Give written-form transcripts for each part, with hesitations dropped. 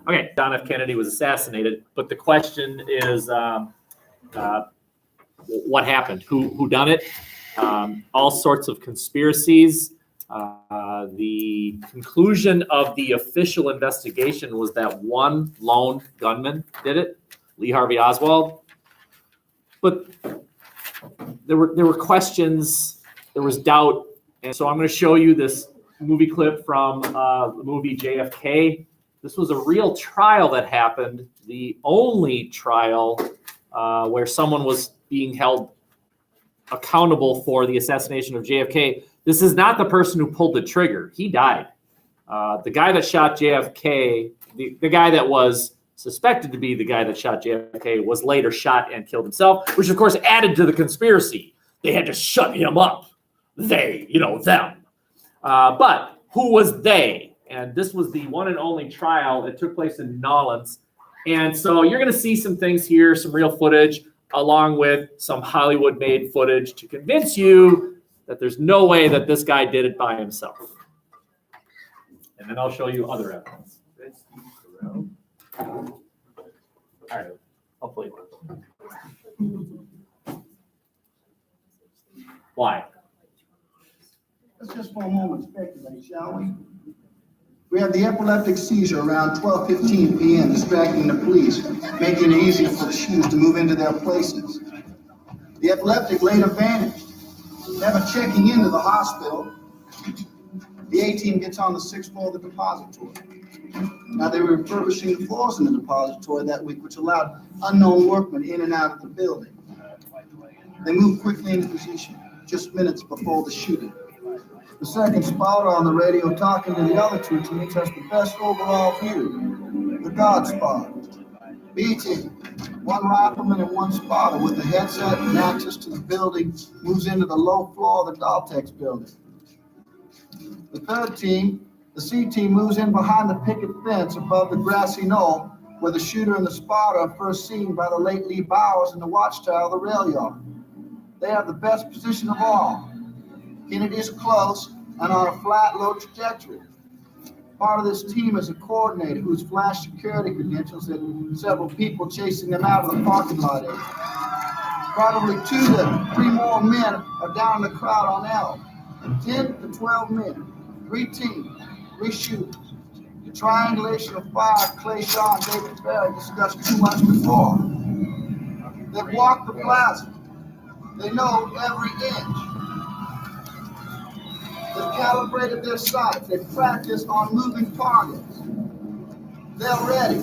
Okay, John F. Kennedy was assassinated, but the question is, what happened? Who done it? All sorts of conspiracies. The conclusion of the official investigation was that one lone gunman did it, Lee Harvey Oswald. But there were questions, there was doubt, and so I'm going to show you this movie clip from the movie JFK. This was a real trial that happened, the only trial where someone was being held accountable for the assassination of JFK. This is not the person who pulled the trigger. He died. The guy that shot JFK, the guy that was suspected to be the guy that shot JFK, was later shot and killed himself, which of course added to the conspiracy. They had to shut him up. They, them. But who was they? And this was the one and only trial that took place in New Orleans. And so you're going to see some things here, some real footage, along with some Hollywood-made footage to convince you that there's no way that this guy did it by himself. And then I'll show you other evidence. All right, hopefully. Why? Let's just for a moment speculate, shall we? We had the epileptic seizure around 12:15 p.m., distracting the police, making it easier for the shooters to move into their places. The epileptic later vanished, never checking into the hospital. The A-team gets on the 6th floor of the depository. Now, they were refurbishing the floors in the depository that week, which allowed unknown workmen in and out of the building. They moved quickly into position, just minutes before the shooting. The second spotter on the radio talking to the other two teams has the best overall view, the God spotter. B team, one rifleman and one spotter with the headset and access to the building moves into the low floor of the Daltex building. The third team, the C team, moves in behind the picket fence above the grassy knoll where the shooter and the spotter are first seen by the late Lee Bowers in the watchtower of the rail yard. They have the best position of all. Kennedy is close and on a flat, low trajectory. Part of this team is a coordinator who's flashed security credentials at several people chasing them out of the parking lot area. Probably 2 to 3 more men are down in the crowd on L. 10 to 12 men, 3 teams, 3 shooters. The triangulation of 5, Clay Shaw and David Barry discussed 2 months before. They've walked the plaza. They know every inch. They've calibrated their sights. They've practiced on moving targets. They're ready.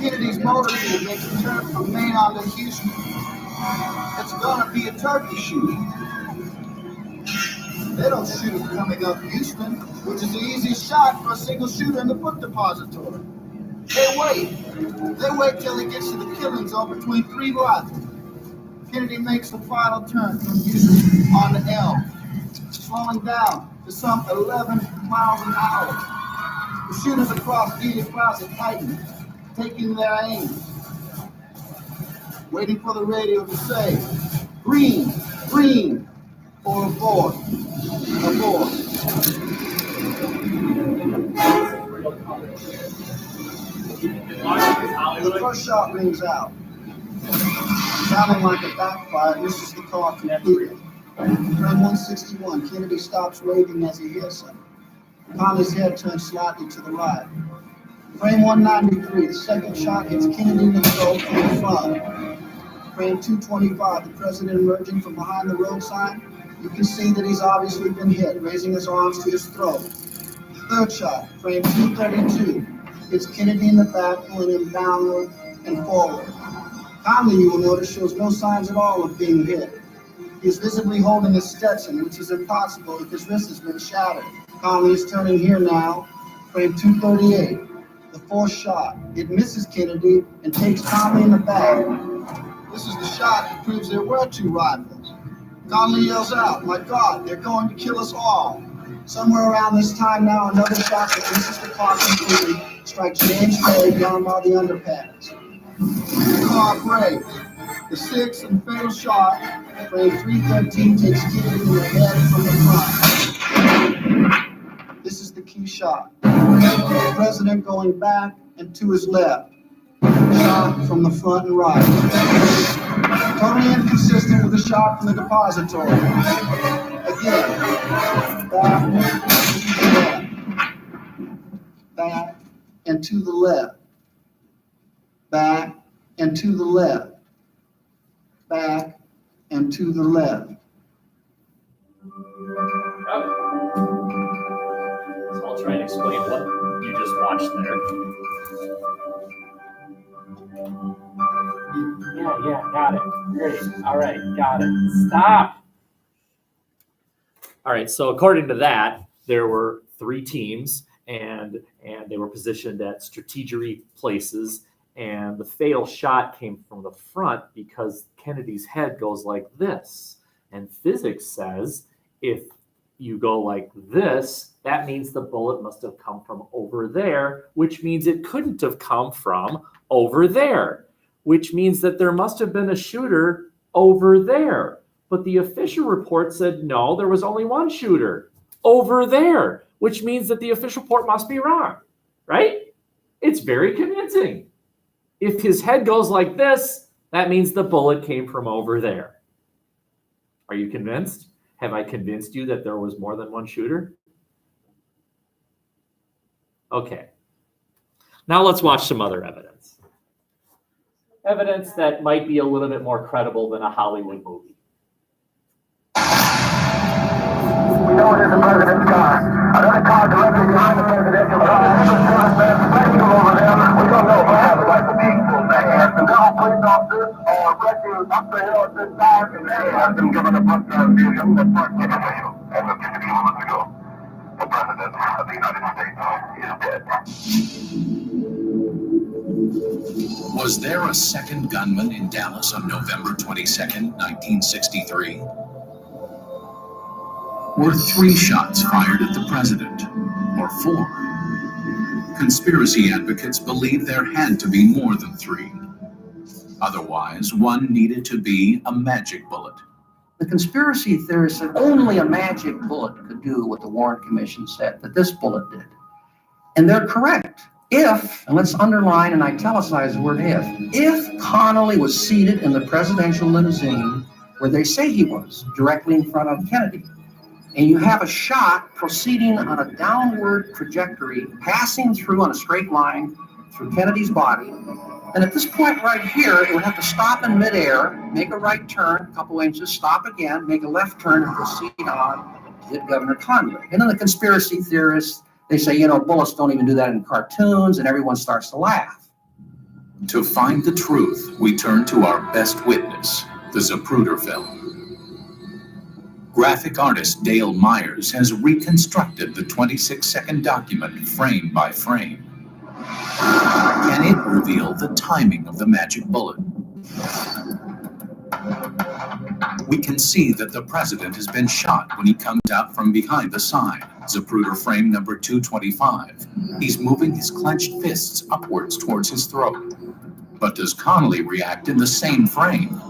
Kennedy's motorcade makes a turn from Maine on to Houston. It's gonna be a turkey shoot. They don't shoot it coming up Houston, which is the easiest shot for a single shooter in the book depository. They wait till he gets to the killing zone between 3 rifles. Kennedy makes the final turn from Houston on the L, slowing down to some 11 miles an hour. The shooters across Dealey Plaza tighten, taking their aim, waiting for the radio to say, green, green, or abort, abort. The first shot rings out. Sounding like a backfire, misses the car completely. Frame 161, Kennedy stops waving as he hits him. Conley's head turns slightly to the right. Frame 193, the second shot hits Kennedy in the throat from the front. Frame 225, the president emerging from behind the road sign. You can see that he's obviously been hit, raising his arms to his throat. Third shot, frame 232, hits Kennedy in the back, pulling him downward and forward. Conley, you will notice, shows no signs at all of being hit. He is visibly holding his Stetson, which is impossible if his wrist has been shattered. Conley is turning here now, frame 238. The fourth shot. It misses Kennedy and takes Conley in the back. This is the shot that proves there were 2 rifles. Conley yells out, "My God, they're going to kill us all." Somewhere around this time now, another shot that misses the car completely strikes James Bay down by the underpass. The car breaks. The 6th and fatal shot, frame 313, takes Kennedy in the head from the front. This is the key shot. The president going back and to his left. Shot from the front and right. Totally inconsistent with the shot from the depository. Again, back and to the left. Back and to the left. Back and to the left. So I'll try and explain what you just watched there. Yeah, got it. Great. All right, got it. Stop. All right, so according to that, there were 3 teams, and they were positioned at strategic places, and the fatal shot came from the front because Kennedy's head goes like this. And physics says if you go like this, that means the bullet must have come from over there, which means it couldn't have come from over there, which means that there must have been a shooter over there. But the official report said, no, there was only one shooter over there, which means that the official report must be wrong, right? It's very convincing. If his head goes like this, that means the bullet came from over there. Are you convinced? Have I convinced you that there was more than one shooter? Okay. Now let's watch some other evidence. Evidence that might be a little bit more credible than a Hollywood movie. We know it is the president's car. Another car directly behind the presidential car. Over there. We don't know if I have the rifle being pulled back. The now police officers are rushing up the hill at this time, and they have been given a bus vision that first official. As of just a few moments ago, the president of the United States is dead. Was there a second gunman in Dallas on November 22nd, 1963? Were 3 shots fired at the president, or 4? Conspiracy advocates believe there had to be more than 3. Otherwise, one needed to be a magic bullet. The conspiracy theorists said only a magic bullet could do what the Warren Commission said that this bullet did. And they're correct. If, and let's underline and italicize the word if Connally was seated in the presidential limousine where they say he was, directly in front of Kennedy, and you have a shot proceeding on a downward trajectory, passing through on a straight line through Kennedy's body, and at this point right here, it would have to stop in midair, make a right turn, a couple inches, stop again, make a left turn, and proceed on to hit Governor Conway. And then the conspiracy theorists, they say, bullets don't even do that in cartoons, and everyone starts to laugh. To find the truth, we turn to our best witness, the Zapruder film. Graphic artist Dale Myers has reconstructed the 26-second document frame by frame. Can it reveal the timing of the magic bullet? We can see that the president has been shot when he comes out from behind the sign, Zapruder frame number 225. He's moving his clenched fists upwards towards his throat. But does Connally react in the same frame?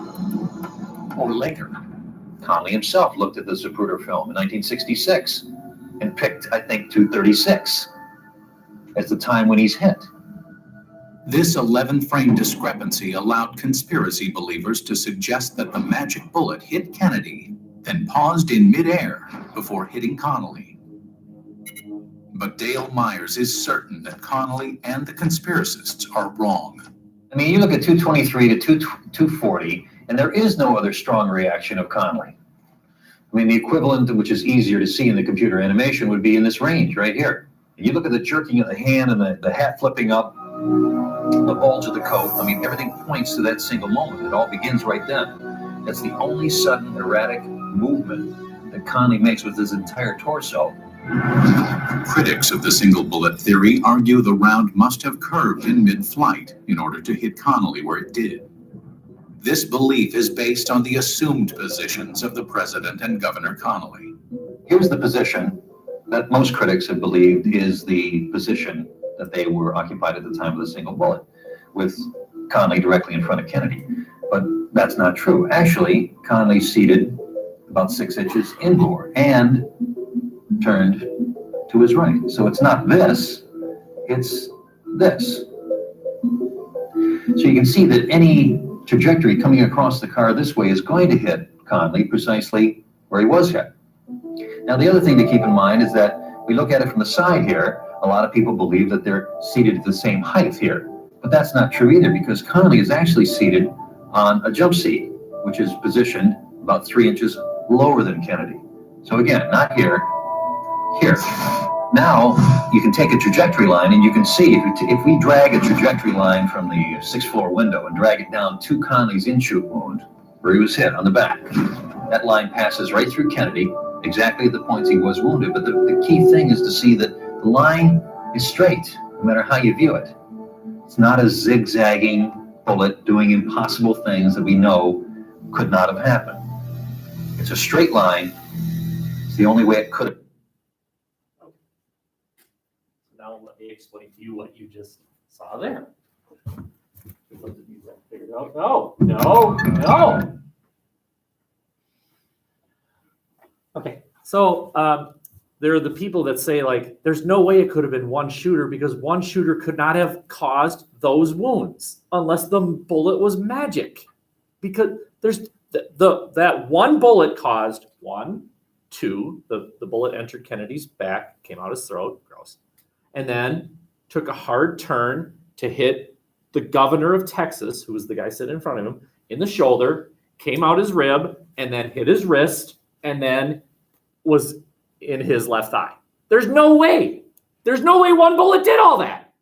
Or later? Connally himself looked at the Zapruder film in 1966 and picked, I think, 236 as the time when he's hit. This 11-frame discrepancy allowed conspiracy believers to suggest that the magic bullet hit Kennedy, then paused in midair before hitting Connally. But Dale Myers is certain that Connally and the conspiracists are wrong. I mean, you look at 223 to 240, and there is no other strong reaction of Connally. I mean, the equivalent, which is easier to see in the computer animation, would be in this range right here. And you look at the jerking of the hand and the hat flipping up, the bulge of the coat. I mean, everything points to that single moment. It all begins right then. That's the only sudden erratic movement that Connally makes with his entire torso. Critics of the single bullet theory argue the round must have curved in mid-flight in order to hit Connally where it did. This belief is based on the assumed positions of the president and Governor Connally. Here's the position that most critics have believed is the position that they were occupied at the time of the single bullet, with Connally directly in front of Kennedy. But that's not true. Actually, Connally's seated about 6 inches inboard and turned to his right. So it's not this, it's this. So you can see that any trajectory coming across the car this way is going to hit Conley precisely where he was hit. Now, the other thing to keep in mind is that we look at it from the side here. A lot of people believe that they're seated at the same height here, but that's not true either, because Conley is actually seated on a jump seat, which is positioned about 3 inches lower than Kennedy. So again, not here, here. Now you can take a trajectory line, and you can see if we drag a trajectory line from the 6th floor window and drag it down to Conley's in-chute wound, where he was hit on the back, that line passes right through Kennedy, exactly at the points he was wounded. But the key thing is to see that the line is straight, no matter how you view it. It's not a zigzagging bullet doing impossible things that we know could not have happened. It's a straight line. It's the only way it could have. Now let me explain to you what you just saw there. Figured out. No, no, no. Okay, so there are the people that say, like, there's no way it could have been one shooter, because one shooter could not have caused those wounds unless the bullet was magic. Because there's that one bullet caused 1, 2, the bullet entered Kennedy's back, came out his throat, gross, and then took a hard turn to hit the governor of Texas, who was the guy sitting in front of him, in the shoulder, came out his rib, and then hit his wrist, and then was in his left thigh. There's no way. There's no way one bullet did all that.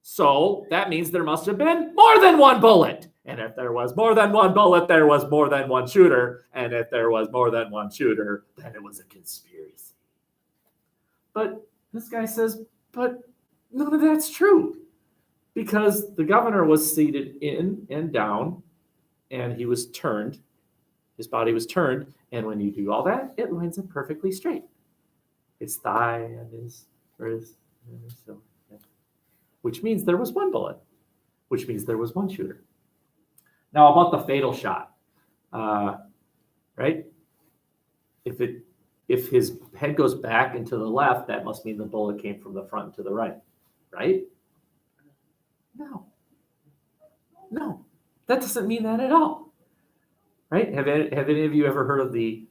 So that means there must have been more than one bullet. And if there was more than one bullet, there was more than one shooter. And if there was more than one shooter, then it was a conspiracy. But this guy says, but none of that's true. Because the governor was seated in and down, and he was turned. His body was turned. And when you do all that, it lines up perfectly straight. His thigh and his wrist. So, yeah. Which means there was one bullet, which means there was one shooter. Now about the fatal shot, right? If his head goes back and to the left, that must mean the bullet came from the front to the right, right? No, that doesn't mean that at all, right? Have any of you ever heard of the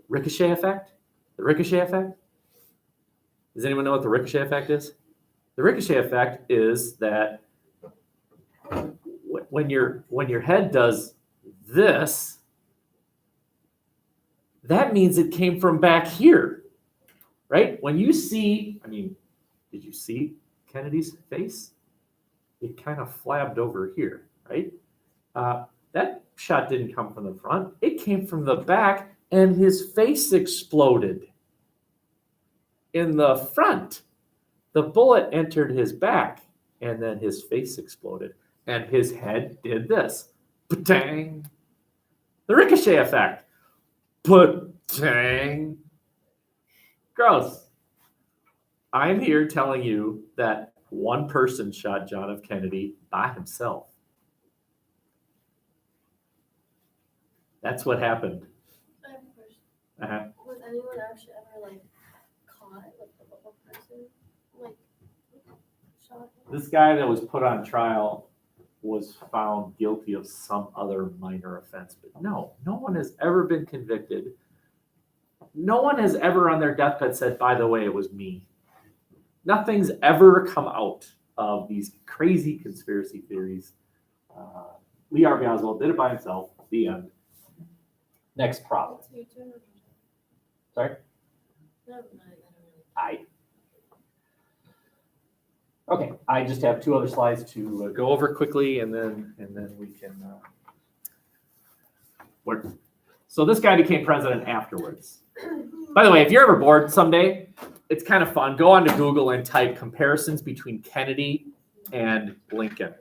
ricochet effect? The ricochet effect? Does anyone know what the ricochet effect is? The ricochet effect is that when your head does this, that means it came from back here, right? When you see, did you see Kennedy's face? It kind of flabbed over here, right? That shot didn't come from the front. It came from the back, and his face exploded in the front. The bullet entered his back, and then his face exploded, and his head did this. Patang. The ricochet effect. Patang. Gross. I'm here telling you that one person shot John F. Kennedy by himself. That's what happened. I have a question. Was anyone actually ever caught, the person shot? This guy that was put on trial was found guilty of some other minor offense, but no one has ever been convicted. No one has ever on their deathbed said, by the way, it was me. Nothing's ever come out of these crazy conspiracy theories. Lee Harvey Oswald did it by himself. The end. Next problem. Sorry? Okay, I just have 2 other slides to go over quickly, and then we can work. So this guy became president afterwards. By the way, if you're ever bored someday, it's kind of fun. Go onto Google and type comparisons between Kennedy and Lincoln.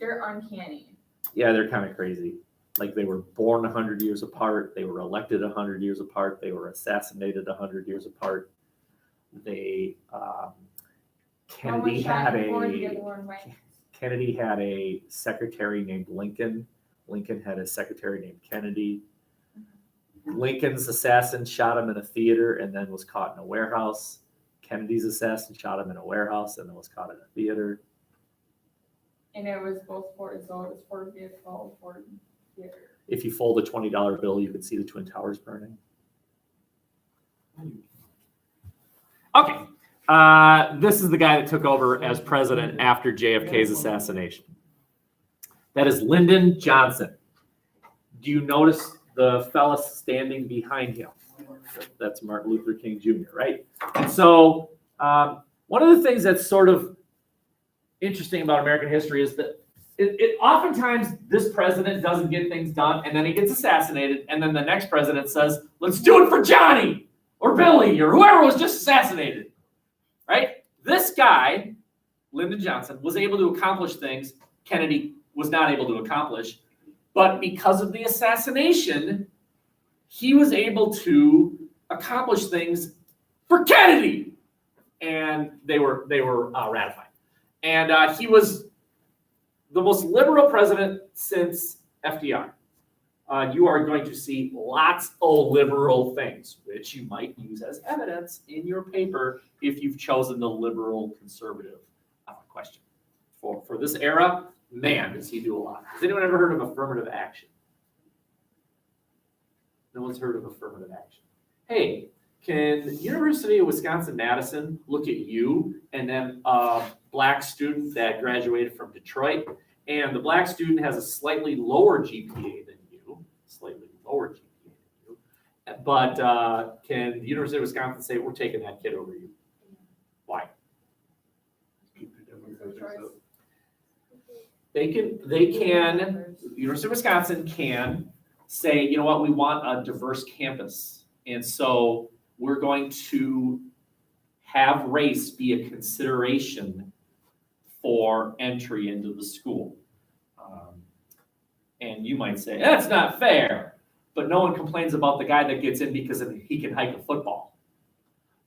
They're uncanny. Yeah, they're kind of crazy. Like, they were born 100 years apart. They were elected 100 years apart. They were assassinated 100 years apart. They Kennedy had a secretary named Lincoln. Lincoln had a secretary named Kennedy. Lincoln's assassin shot him in a theater and then was caught in a warehouse. Kennedy's assassin shot him in a warehouse and then was caught in a theater. And it was both Ford, so it was Ford vehicle, Ford theater. If you fold a $20 bill, you could see the Twin Towers burning. Okay, this is the guy that took over as president after JFK's assassination. That is Lyndon Johnson. Do you notice the fella standing behind him? That's Martin Luther King Jr., right? And so one of the things that's sort of interesting about American history is that it oftentimes this president doesn't get things done and then he gets assassinated and then the next president says, let's do it for Johnny or Billy or whoever was just assassinated, right? This guy, Lyndon Johnson, was able to accomplish things Kennedy was not able to accomplish, but because of the assassination, he was able to accomplish things for Kennedy, and they were ratified. And he was the most liberal president since FDR. You are going to see lots of liberal things, which you might use as evidence in your paper if you've chosen the liberal conservative question. For this era, man, does he do a lot. Has anyone ever heard of affirmative action? No one's heard of affirmative action. Hey, can University of Wisconsin-Madison look at you and then a black student that graduated from Detroit, and the black student has a slightly lower GPA than you, but can the University of Wisconsin say, we're taking that kid over you? Why? They can, the University of Wisconsin can say, you know what, we want a diverse campus. And so we're going to have race be a consideration for entry into the school. And you might say, that's not fair. But no one complains about the guy that gets in because he can hike a football.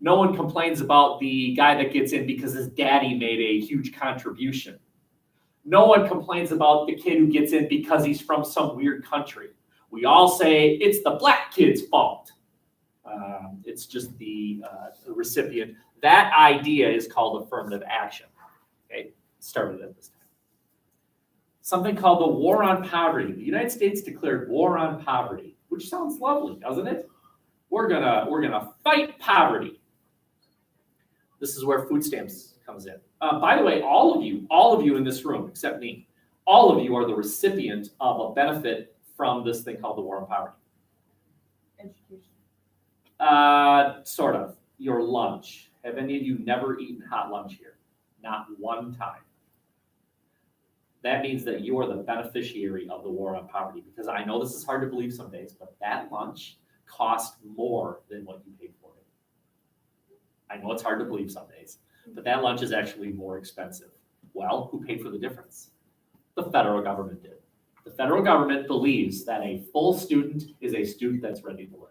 No one complains about the guy that gets in because his daddy made a huge contribution. No one complains about the kid who gets in because he's from some weird country. We all say it's the black kid's fault. It's just the recipient. That idea is called affirmative action. Okay, started at this time. Something called the War on Poverty. The United States declared war on poverty, which sounds lovely, doesn't it? We're gonna fight poverty. This is where food stamps comes in. By the way, all of you in this room, except me, all of you are the recipient of a benefit from this thing called the War on Poverty. Education. Sort of. Your lunch. Have any of you never eaten hot lunch here? Not one time. That means that you are the beneficiary of the War on Poverty, because I know this is hard to believe some days, but that lunch cost more than what you paid for it. I know it's hard to believe some days, but that lunch is actually more expensive. Well, who paid for the difference? The federal government did. The federal government believes that a full student is a student that's ready to learn.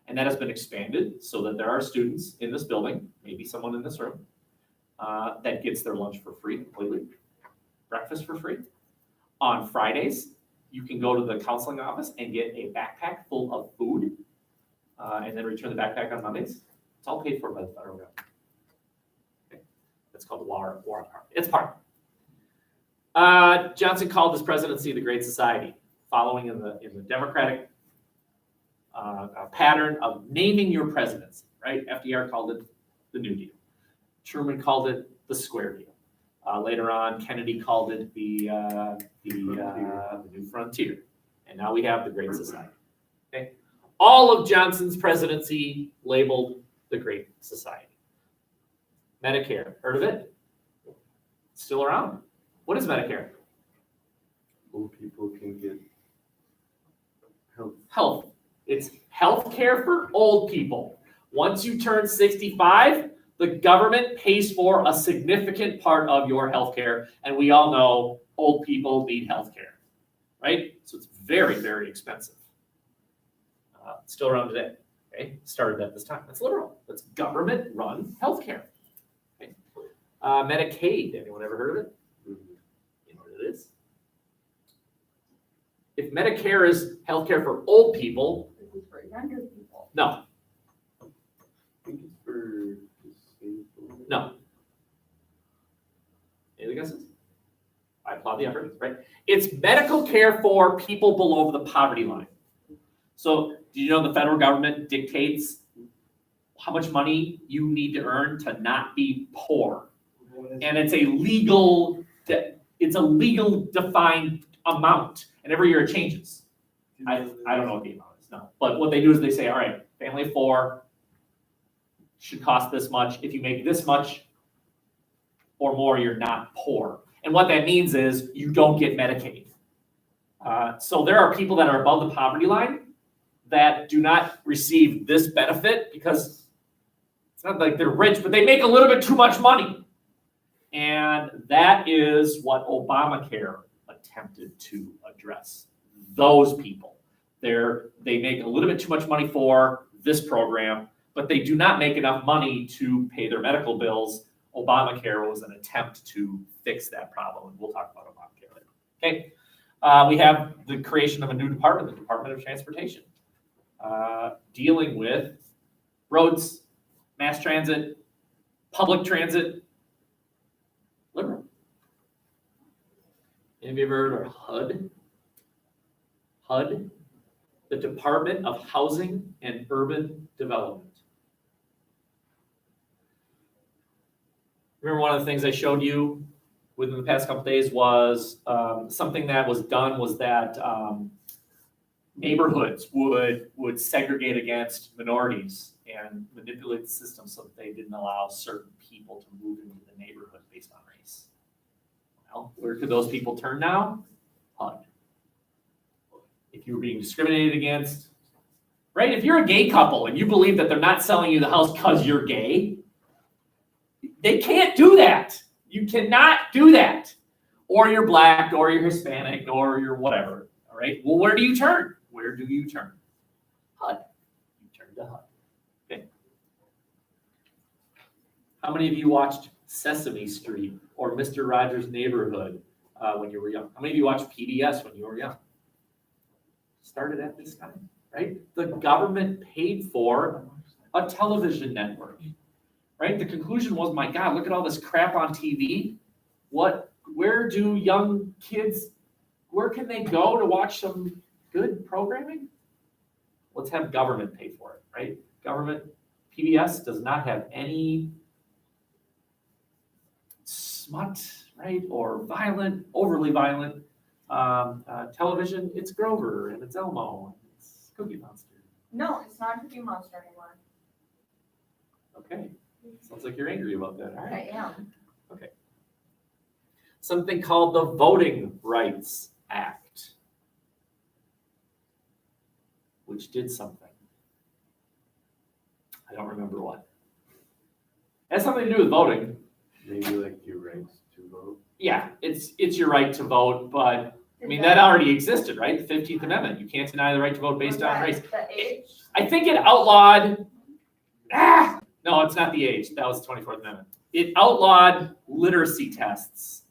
And that has been expanded so that there are students in this building, maybe someone in this room, that gets their lunch for free completely, breakfast for free. On Fridays, you can go to the counseling office and get a backpack full of food, and then return the backpack on Mondays. It's all paid for by the federal government. Okay. That's called the War on Poverty. It's part. Johnson called this presidency the Great Society, following in the Democratic pattern of naming your presidency, right? FDR called it the New Deal. Truman called it the Square Deal. Later on, Kennedy called it the New Frontier. And now we have the Great Society. Okay? All of Johnson's presidency labeled the Great Society. Medicare, heard of it? Still around. What is Medicare? Old people can get Health. It's health care for old people. Once you turn 65, the government pays for a significant part of your health care, and we all know old people need health care, right? So it's very, very expensive. Still around today, okay? Started at this time. That's liberal. That's government-run health care. Okay? Medicaid, anyone ever heard of it? You know what it is? If Medicare is health care for old people, This is for younger people. no. I think it's for No. Any guesses? I applaud the effort, right? It's medical care for people below the poverty line. So do you know the federal government dictates how much money you need to earn to not be poor? And it's a legal defined amount, and every year it changes. I don't know what the amount is, no. But what they do is they say, all right, family of 4 should cost this much. If you make this much or more, you're not poor. And what that means is you don't get Medicaid. So there are people that are above the poverty line that do not receive this benefit because it's not like they're rich, but they make a little bit too much money. And that is what Obamacare attempted to address. Those people. They make a little bit too much money for this program, but they do not make enough money to pay their medical bills. Obamacare was an attempt to fix that problem, and we'll talk about Obamacare later. Okay, we have the creation of a new department, the Department of Transportation, dealing with roads, mass transit, public transit, liberal. Have you ever heard of HUD? HUD, the Department of Housing and Urban Development. Remember one of the things I showed you within the past couple days was something that was done was that neighborhoods would segregate against minorities and manipulate the system so that they didn't allow certain people to move into the neighborhood based on race. Well, where could those people turn now? HUD. If you were being discriminated against, right? If you're a gay couple and you believe that they're not selling you the house because you're gay, they can't do that. You cannot do that. Or you're black, or you're Hispanic, or you're whatever. All right. Well, where do you turn? Where do you turn? HUD. You turn to HUD. Okay. How many of you watched Sesame Street or Mr. Rogers' Neighborhood when you were young? How many of you watched PBS when you were young? Started at this time, right? The government paid for a television network. Right? The conclusion was, my God, look at all this crap on TV. Where do young kids, where can they go to watch some good programming? Let's have government pay for it, right? Government, PBS does not have any smut, right? Or violent, overly violent television. It's Grover and it's Elmo and it's Cookie Monster. No, it's not Cookie Monster anymore. Okay. Sounds like you're angry about that. All right. I am. Okay. Something called the Voting Rights Act, which did something. I don't remember what. It has something to do with voting. Maybe like your rights to vote. Yeah, it's your right to vote, but I mean that already existed, right? The 15th Amendment. You can't deny the right to vote based on race. The age? I think it outlawed. No, it's not the age. That was the 24th Amendment. It outlawed literacy tests.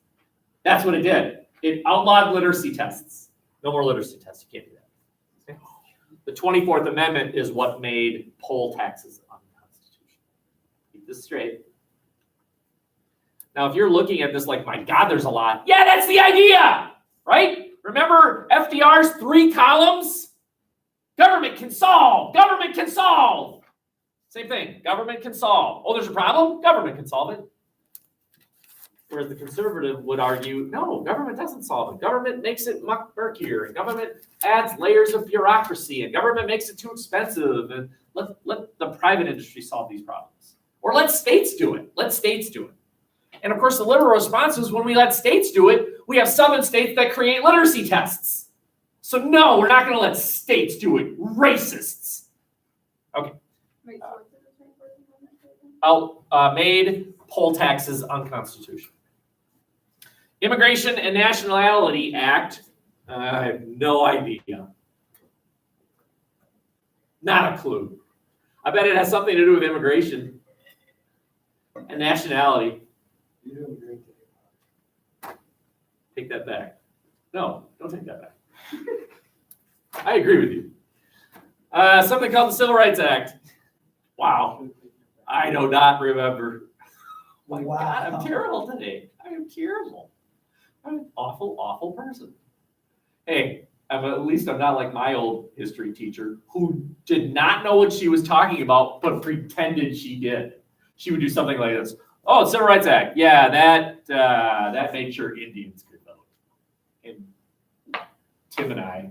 That's what it did. It outlawed literacy tests. No more literacy tests. You can't do that. Okay. The 24th Amendment is what made poll taxes unconstitutional. Keep this straight. Now, if you're looking at this like, my God, there's a lot. Yeah, that's the idea, right? Remember FDR's 3 columns? Government can solve. Government can solve. Same thing. Government can solve. Oh, there's a problem? Government can solve it. Whereas the conservative would argue, no, government doesn't solve it. Government makes it much murkier. And government adds layers of bureaucracy. And government makes it too expensive. And let the private industry solve these problems. Or let states do it. Let states do it. And of course, the liberal response is when we let states do it, we have southern states that create literacy tests. So no, we're not going to let states do it. Racists. Okay. Wait, so what's the 24th Amendment? Made poll taxes unconstitutional. Immigration and Nationality Act, I have no idea. Not a clue. I bet it has something to do with immigration and nationality. You don't drink it. Take that back. No, don't take that back. I agree with you. Something called the Civil Rights Act. Wow. I do not remember. My God, I'm terrible today. I am terrible. I'm an awful, awful person. Hey, at least I'm not like my old history teacher who did not know what she was talking about, but pretended she did. She would do something like this. Oh, Civil Rights Act. Yeah, that made sure Indians could vote. And Tim and I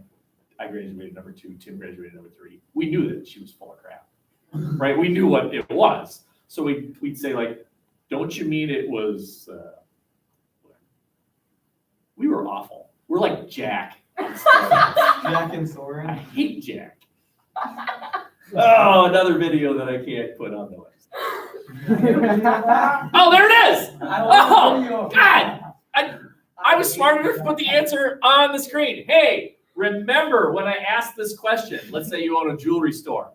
graduated number 2, Tim graduated number 3. We knew that she was full of crap, right? We knew what it was. So we'd say like, don't you mean it was, we were awful. We're like Jack. Jack and Soren. I hate Jack. Oh, another video that I can't put on the website. Oh, there it is. Oh, God. I was smart enough to put the answer on the screen. Hey, remember when I asked this question, let's say you own a jewelry store,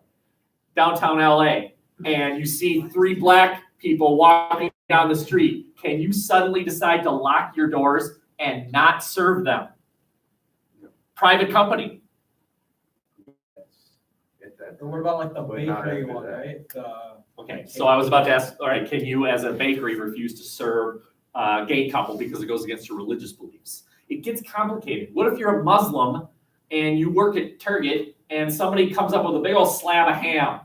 downtown LA, and you see 3 black people walking down the street. Can you suddenly decide to lock your doors and not serve them? Private company. What about like the But not bakery after one, that. right? Okay, so I was about to ask, all right, can you as a bakery refuse to serve a gay couple because it goes against your religious beliefs? It gets complicated. What if you're a Muslim and you work at Target and somebody comes up with a big old slab of ham?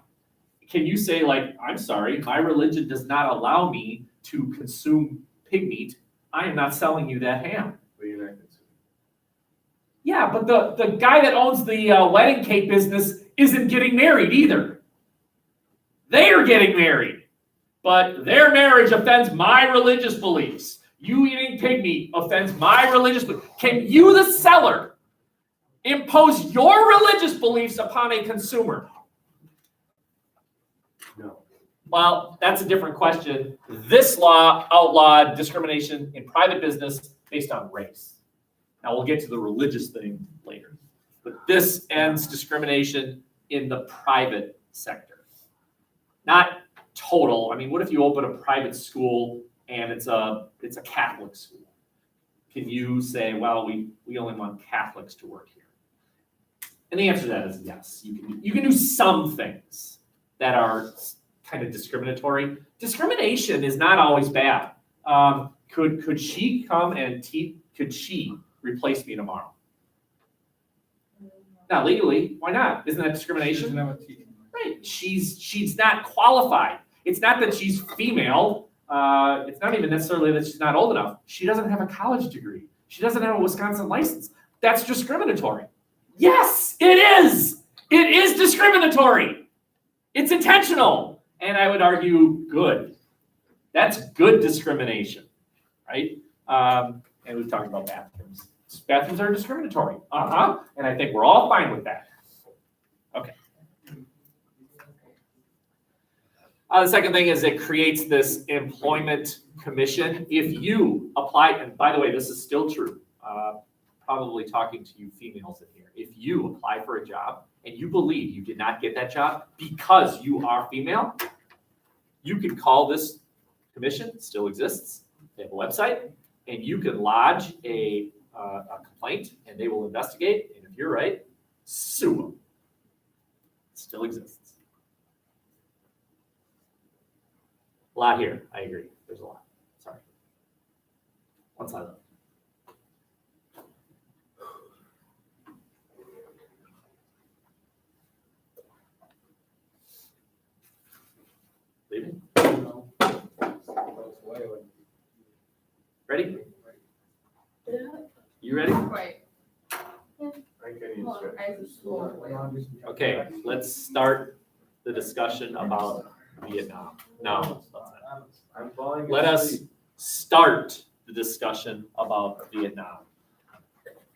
Can you say like, I'm sorry, my religion does not allow me to consume pig meat. I am not selling you that ham. But you're not consuming. Yeah, but the guy that owns the wedding cake business isn't getting married either. They are getting married, but their marriage offends my religious beliefs. You eating pig meat offends my religious beliefs. Can you, the seller, impose your religious beliefs upon a consumer? No. Well, that's a different question. This law outlawed discrimination in private business based on race. Now, we'll get to the religious thing later. But this ends discrimination in the private sector. Not total. I mean, what if you open a private school and it's a Catholic school? Can you say, well, we only want Catholics to work here? And the answer to that is yes. You can do some things that are kind of discriminatory. Discrimination is not always bad. Could she come and could she replace me tomorrow? Now, legally, why not? Isn't that discrimination? Right. She's not qualified. It's not that she's female. It's not even necessarily that she's not old enough. She doesn't have a college degree. She doesn't have a Wisconsin license. That's discriminatory. Yes, it is. It is discriminatory. It's intentional. And I would argue good. That's good discrimination, right? And we've talked about bathrooms. Bathrooms are discriminatory. And I think we're all fine with that. Okay. The second thing is it creates this employment commission. If you apply, and by the way, this is still true, probably talking to you females in here. If you apply for a job and you believe you did not get that job because you are female, you can call this commission, it still exists. They have a website, and you can lodge a complaint, and they will investigate. And if you're right, sue them. It still exists. A lot here. I agree. There's a lot. Sorry. One side left. Leaving? Ready? Yeah. You ready? Wait, I think I need to hold on, stretch. I have to slow. Okay, let's start the discussion about Vietnam. No, I'm falling let us asleep. start the discussion about Vietnam.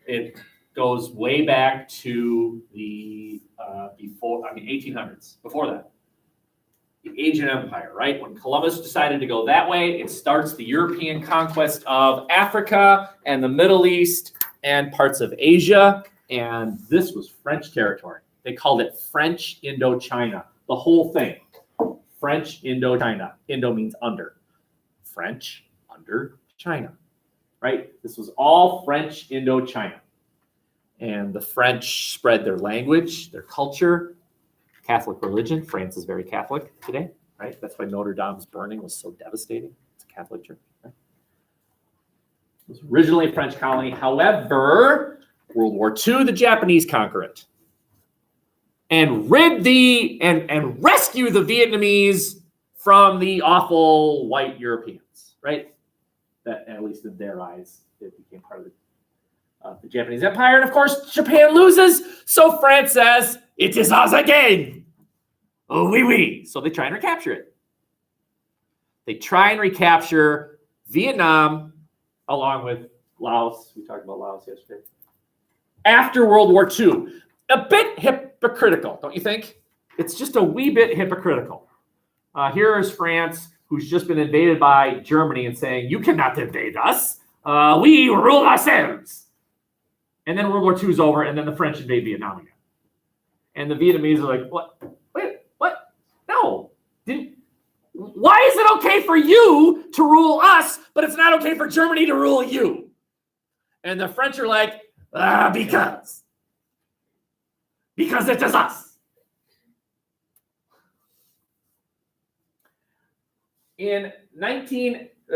It goes way back to the 1800s, before that. The Asian Empire, right? When Columbus decided to go that way, it starts the European conquest of Africa and the Middle East and parts of Asia. And this was French territory. They called it French Indochina. The whole thing. French Indochina. Indo means under. French under China, right? This was all French Indochina. And the French spread their language, their culture, Catholic religion. France is very Catholic today, right? That's why Notre Dame's burning was so devastating. It's a Catholic Church. Right? It was originally a French colony. However, World War II, the Japanese conquer it and and rescue the Vietnamese from the awful white Europeans, right? That, at least in their eyes, it became part of the Japanese Empire. And of course, Japan loses. So France says, it is us again. Oh, oui, oui. So they try and recapture it. They try and recapture Vietnam along with Laos. We talked about Laos yesterday. After World War II. A bit hypocritical, don't you think? It's just a wee bit hypocritical. Here is France, who's just been invaded by Germany and saying, you cannot invade us. We rule ourselves. And then World War II is over, and then the French invade Vietnam again. And the Vietnamese are like, what? Wait, what? No. Why is it okay for you to rule us, but it's not okay for Germany to rule you? And the French are like, because it is us.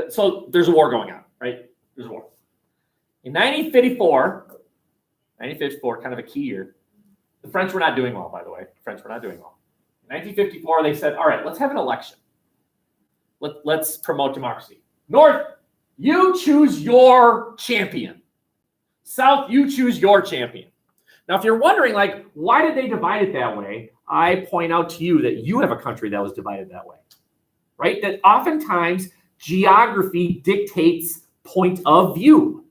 So there's a war going on, right? There's a war. In 1954, kind of a key year, the French were not doing well, by the way. The French were not doing well. In 1954, they said, all right, let's have an election. Let's promote democracy. North, you choose your champion. South, you choose your champion. Now, if you're wondering, like, why did they divide it that way? I point out to you that you have a country that was divided that way, right? That oftentimes geography dictates point of view.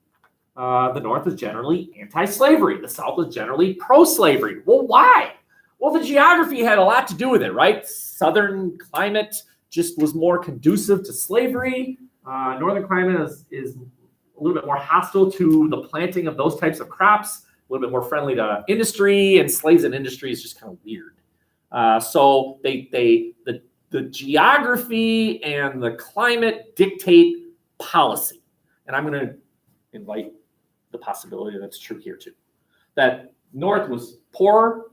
The North is generally anti-slavery. The South is generally pro-slavery. Well, why? Well, the geography had a lot to do with it, right? Southern climate just was more conducive to slavery. Northern climate is a little bit more hostile to the planting of those types of crops, a little bit more friendly to industry, and slaves in industry is just kind of weird. So the geography and the climate dictate policy. And I'm going to invite the possibility that's true here too. That North was poorer.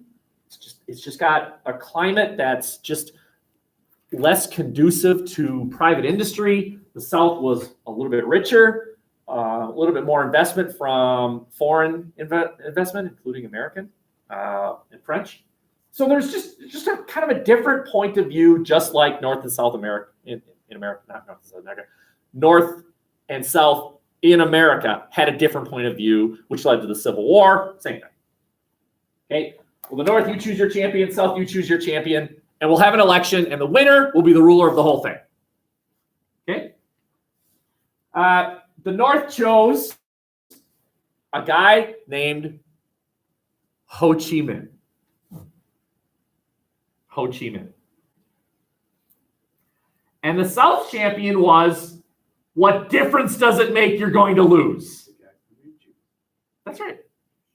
It's just got a climate that's just less conducive to private industry. The South was a little bit richer, a little bit more investment from foreign investment, including American and French. So there's just a kind of a different point of view, just like North and South America in America, not North and South America. North and South in America had a different point of view, which led to the Civil War. Same thing. Okay. Well, the North, you choose your champion. South, you choose your champion. And we'll have an election, and the winner will be the ruler of the whole thing. Okay? The North chose a guy named Ho Chi Minh. Ho Chi Minh. And the South champion was, what difference does it make you're going to lose? That's right.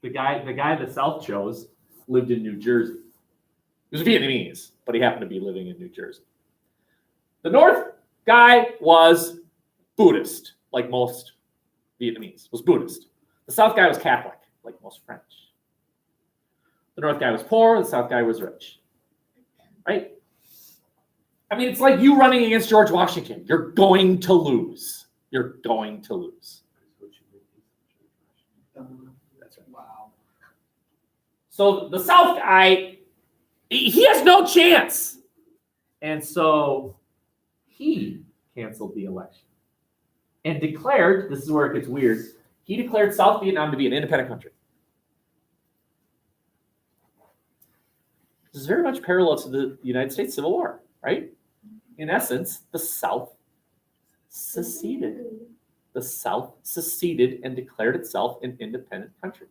The guy the South chose lived in New Jersey. He was Vietnamese, but he happened to be living in New Jersey. The North guy was Buddhist, like most Vietnamese, was Buddhist. The South guy was Catholic, like most French. The North guy was poor, the South guy was rich. Right? I mean, it's like you running against George Washington. You're going to lose. You're going to lose. That's right. Wow. So the South guy, he has no chance. And so he canceled the election and declared, this is where it gets weird, he declared South Vietnam to be an independent country. This is very much parallel to the United States Civil War, right? In essence, the South seceded. The South seceded and declared itself an independent country.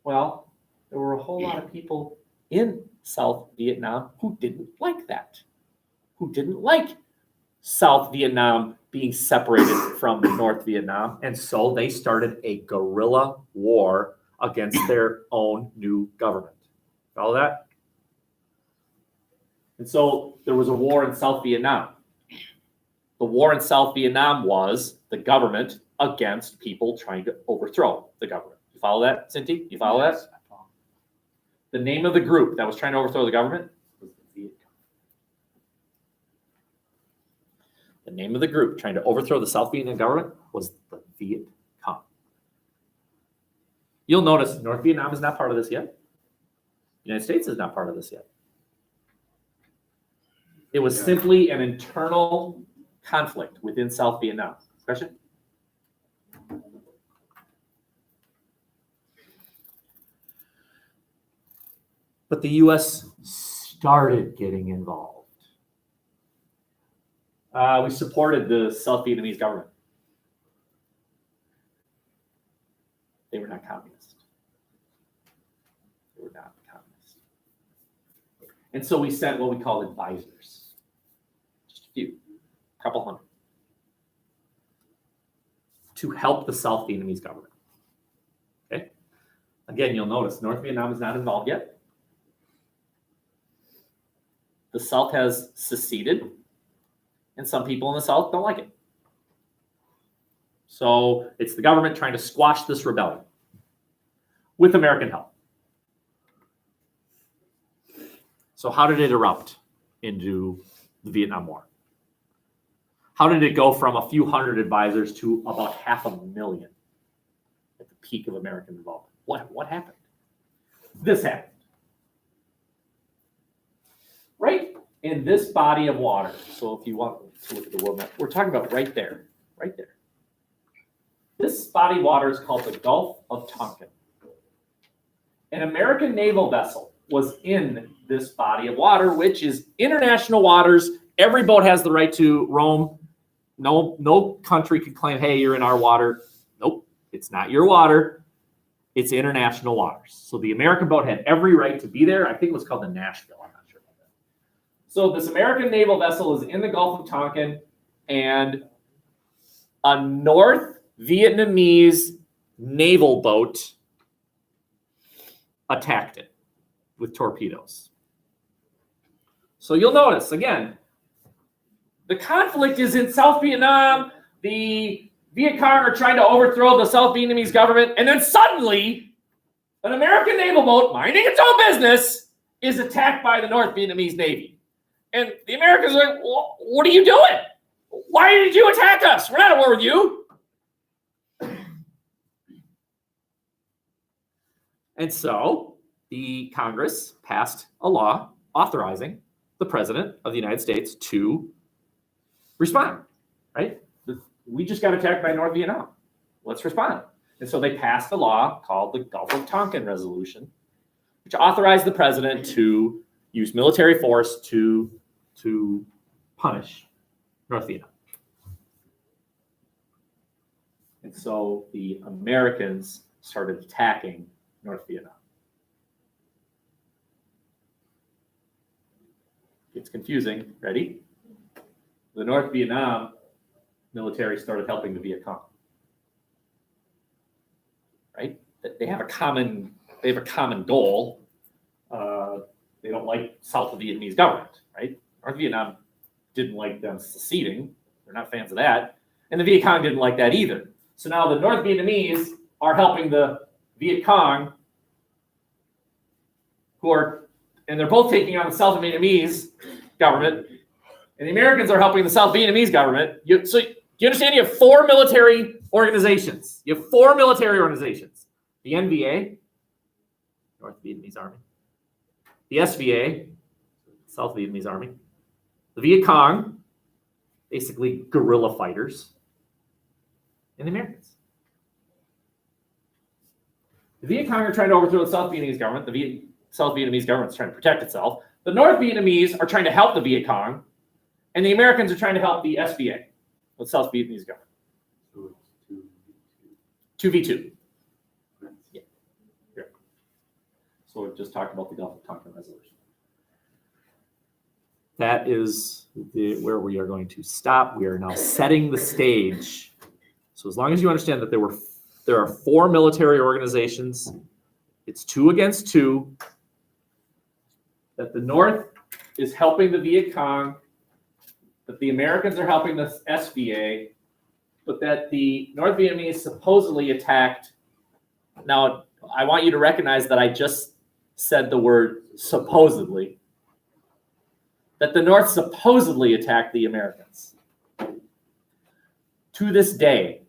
Well, there were a whole lot of people in South Vietnam who didn't like that, who didn't like South Vietnam being separated from North Vietnam. And so they started a guerrilla war against their own new government. Follow that? And so there was a war in South Vietnam. The war in South Vietnam was the government against people trying to overthrow the government. You follow that, Cindy? You follow that? The name of the group that was trying to overthrow the government was the Viet Cong. The name of the group trying to overthrow the South Vietnam government was the Viet Cong. You'll notice North Vietnam is not part of this yet. The United States is not part of this yet. It was simply an internal conflict within South Vietnam. Question? But the U.S. started getting involved. We supported the South Vietnamese government. They were not communist. They were not communist. And so we sent what we call advisors. Just a few, a couple hundred, to help the South Vietnamese government. Okay? Again, you'll notice North Vietnam is not involved yet. The South has seceded, and some people in the South don't like it. So it's the government trying to squash this rebellion with American help. So how did it erupt into the Vietnam War? How did it go from a few hundred advisors to about 500,000 at the peak of American involvement? What happened? This happened. Right in this body of water. So if you want to look at the world map, we're talking about right there, right there. This body of water is called the Gulf of Tonkin. An American naval vessel was in this body of water, which is international waters. Every boat has the right to roam. No country can claim, hey, you're in our water. Nope, it's not your water. It's international waters. So the American boat had every right to be there. I think it was called the Nashville. I'm not sure about that. So this American naval vessel is in the Gulf of Tonkin, and a North Vietnamese naval boat attacked it with torpedoes. So you'll notice, again, the conflict is in South Vietnam. The Viet Cong are trying to overthrow the South Vietnamese government, and then suddenly an American naval boat minding its own business is attacked by the North Vietnamese Navy. And the Americans are like, well, what are you doing? Why did you attack us? We're not at war with you. And so the Congress passed a law authorizing the President of the United States to respond, right? We just got attacked by North Vietnam. Let's respond. And so they passed a law called the Gulf of Tonkin Resolution, which authorized the president to use military force to punish North Vietnam. And so the Americans started attacking North Vietnam. It's confusing. Ready? The North Vietnam military started helping the Viet Cong. Right? They have a common goal. They don't like South Vietnamese government, right? North Vietnam didn't like them seceding. They're not fans of that. And the Viet Cong didn't like that either. So now the North Vietnamese are helping the Viet Cong, and they're both taking on the South Vietnamese government, and the Americans are helping the South Vietnamese government. So you understand you have four military organizations. You have four military organizations. The NVA, North Vietnamese Army. The SVA, South Vietnamese Army. The Viet Cong, basically guerrilla fighters. And the Americans. The Viet Cong are trying to overthrow the South Vietnamese government. The South Vietnamese government is trying to protect itself. The North Vietnamese are trying to help the Viet Cong, and the Americans are trying to help the SVA, the South Vietnamese government. 2v2. Yeah. Here. So we've just talked about the Gulf of Tonkin Resolution. That is where we are going to stop. We are now setting the stage. So as long as you understand that there are four military organizations, it's 2 against 2, that the North is helping the Viet Cong, that the Americans are helping the SVA, but that the North Vietnamese supposedly attacked. Now, I want you to recognize that I just said the word supposedly, that the North supposedly attacked the Americans. To this day,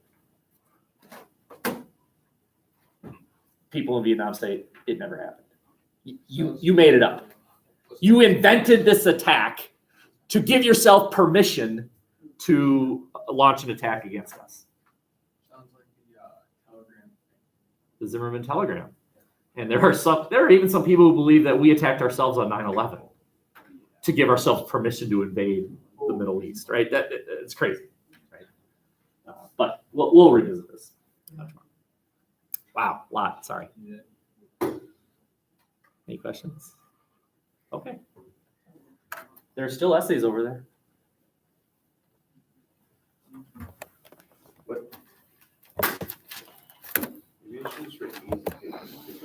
people in Vietnam say it never happened. You made it up. You invented this attack to give yourself permission to launch an attack against us. Sounds like the telegram. The Zimmerman telegram. And there are even some people who believe that we attacked ourselves on 9/11 to give ourselves permission to invade the Middle East, right? It's crazy, right? But we'll revisit this. Wow, lot, sorry. Any questions? Okay. There are still essays over there. Maybe I should just write easy.